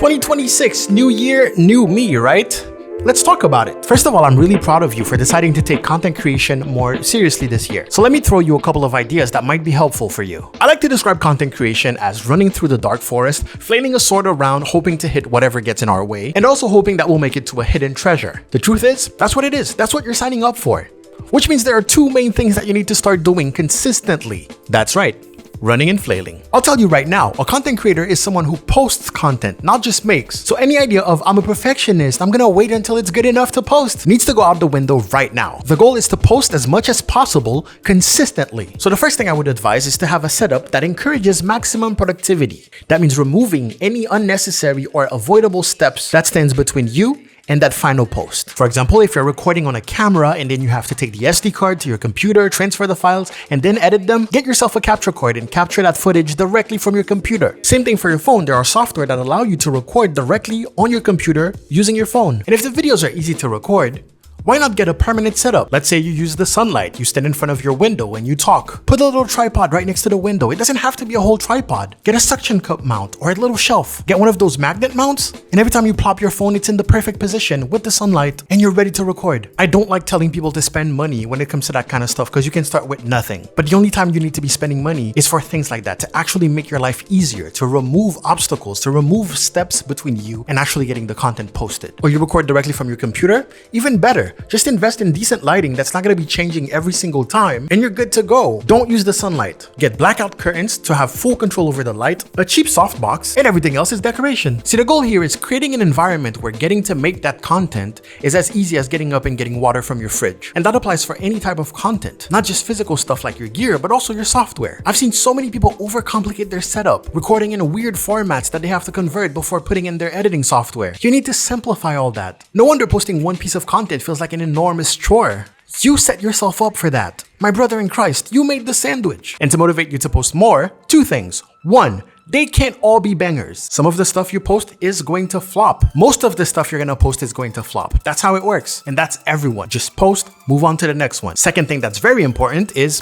2026, new year, new me, right? Let's talk about it. First of all, I'm really proud of you for deciding to take content creation more seriously this year. So let me throw you a couple of ideas that might be helpful for you. I like to describe content creation as running through the dark forest, flailing a sword around, hoping to hit whatever gets in our way, and also hoping that we'll make it to a hidden treasure. The truth is, that's what it is. That's what you're signing up for. Which means there are two main things that you need to start doing consistently. That's right. Running and flailing. I'll tell you right now, a content creator is someone who posts content, not just makes. So any idea of I'm a perfectionist, I'm gonna wait until it's good enough to post, needs to go out the window right now. The goal is to post as much as possible consistently. So the first thing I would advise is to have a setup that encourages maximum productivity. That means removing any unnecessary or avoidable steps that stands between you and that final post. For example, if you're recording on a camera and then you have to take the SD card to your computer, transfer the files, and then edit them, get yourself a capture card and capture that footage directly from your computer. Same thing for your phone. There are software that allow you to record directly on your computer using your phone. And if the videos are easy to record, why not get a permanent setup? Let's say you use the sunlight, you stand in front of your window and you talk. Put a little tripod right next to the window. It doesn't have to be a whole tripod. Get a suction cup mount or a little shelf. Get one of those magnet mounts, and every time you plop your phone, it's in the perfect position with the sunlight and you're ready to record. I don't like telling people to spend money when it comes to that kind of stuff because you can start with nothing. But the only time you need to be spending money is for things like that, to actually make your life easier, to remove obstacles, to remove steps between you and actually getting the content posted. Or you record directly from your computer, even better. Just invest in decent lighting that's not going to be changing every single time and you're good to go. Don't use the sunlight. Get blackout curtains to have full control over the light, a cheap softbox, and everything else is decoration. See, the goal here is creating an environment where getting to make that content is as easy as getting up and getting water from your fridge. And that applies for any type of content, not just physical stuff like your gear, but also your software. I've seen so many people overcomplicate their setup, recording in weird formats that they have to convert before putting in their editing software. You need to simplify all that. No wonder posting one piece of content feels like an enormous chore. You set yourself up for that. My brother in Christ, you made the sandwich. And to motivate you to post more, two things. One, they can't all be bangers. Some of the stuff you post is going to flop. Most of the stuff you're gonna post is going to flop. That's how it works. And that's everyone. Just post, move on to the next one. Second thing that's very important is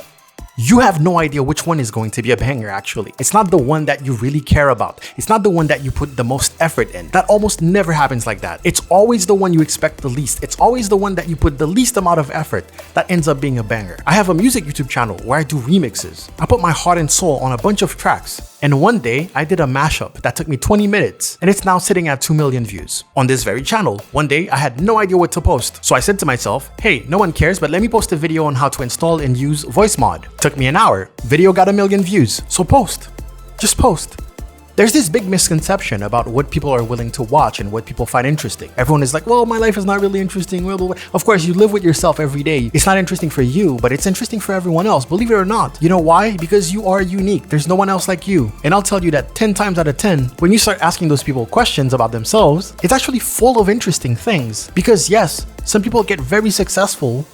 you have no idea which one is going to be a banger, actually. It's not the one that you really care about. It's not the one that you put the most effort in. That almost never happens like that. It's always the one you expect the least. It's always the one that you put the least amount of effort that ends up being a banger. I have a music YouTube channel where I do remixes. I put my heart and soul on a bunch of tracks. And one day, I did a mashup that took me 20 minutes, and it's now sitting at 2 million views. On this very channel, one day, I had no idea what to post. So I said to myself, hey, no one cares, but let me post a video on how to install and use VoiceMod. Took me an hour. Video got 1 million views. So post. Just post. There's this big misconception about what people are willing to watch and what people find interesting. Everyone is like, well, my life is not really interesting. Well, of course, you live with yourself every day. It's not interesting for you, but it's interesting for everyone else. Believe it or not. You know why? Because you are unique. There's no one else like you. And I'll tell you that 10 times out of 10, when you start asking those people questions about themselves, it's actually full of interesting things. Because yes, some people get very successful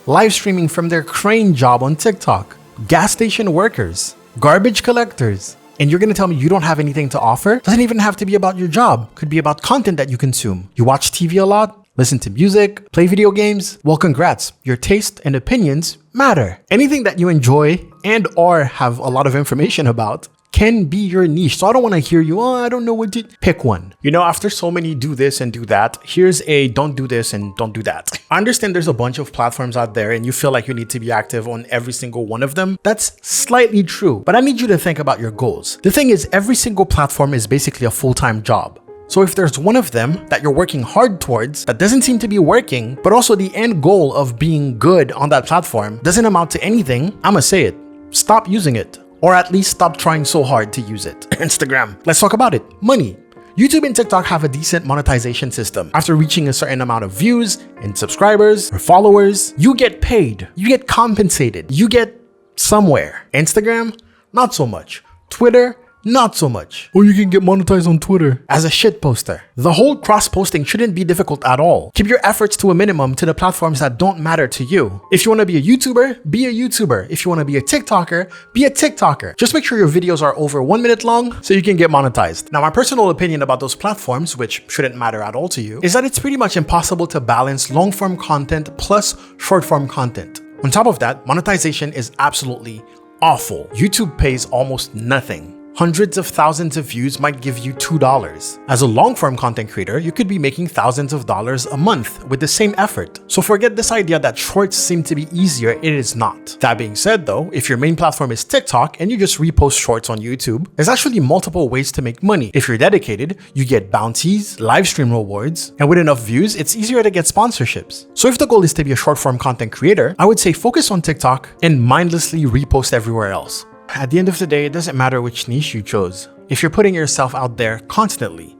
live streaming from their crane job on TikTok. Gas station workers, garbage collectors. And you're gonna tell me you don't have anything to offer? Doesn't even have to be about your job. Could be about content that you consume. You watch TV a lot, listen to music, play video games. Well, congrats. Your taste and opinions matter. Anything that you enjoy and or have a lot of information about can be your niche. So I don't want to hear you, oh, I don't know what to pick one. You know, after so many do this and do that, here's a don't do this and don't do that. I understand there's a bunch of platforms out there and you feel like you need to be active on every single one of them. That's slightly true, but I need you to think about your goals. The thing is, every single platform is basically a full-time job. So if there's one of them that you're working hard towards that doesn't seem to be working, but also the end goal of being good on that platform doesn't amount to anything, I'ma say it. Stop using it. Or at least stop trying so hard to use it. Instagram. Let's talk about it. Money. YouTube and TikTok have a decent monetization system. After reaching a certain amount of views and subscribers or followers, you get paid. You get compensated. You get somewhere. Instagram, not so much. Twitter, not so much. Or you can get monetized on Twitter as a shit poster. The whole cross-posting shouldn't be difficult at all. Keep your efforts to a minimum to the platforms that don't matter to you. If you want to be a YouTuber, be a YouTuber. If you want to be a TikToker, be a TikToker. Just make sure your videos are over 1 minute long so you can get monetized. Now, my personal opinion about those platforms, which shouldn't matter at all to you, is that it's pretty much impossible to balance long-form content plus short-form content. On top of that, monetization is absolutely awful. YouTube pays almost nothing. Hundreds of thousands of views might give you $2. As a long-form content creator, you could be making thousands of dollars a month with the same effort. So forget this idea that shorts seem to be easier, it is not. That being said though, if your main platform is TikTok and you just repost shorts on YouTube, there's actually multiple ways to make money. If you're dedicated, you get bounties, live stream rewards, and with enough views, it's easier to get sponsorships. So if the goal is to be a short-form content creator, I would say focus on TikTok and mindlessly repost everywhere else. At the end of the day, it doesn't matter which niche you chose. If you're putting yourself out there constantly,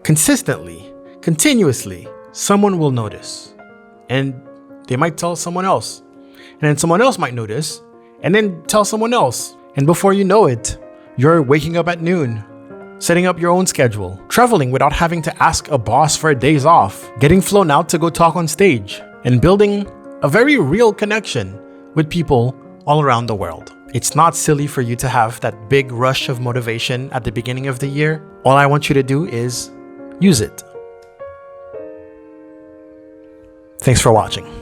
consistently, continuously, someone will notice. And they might tell someone else. And then someone else might notice, and then tell someone else. And before you know it, you're waking up at noon, setting up your own schedule, traveling without having to ask a boss for days off, getting flown out to go talk on stage, and building a very real connection with people all around the world. It's not silly for you to have that big rush of motivation at the beginning of the year. All I want you to do is use it. Thanks for watching.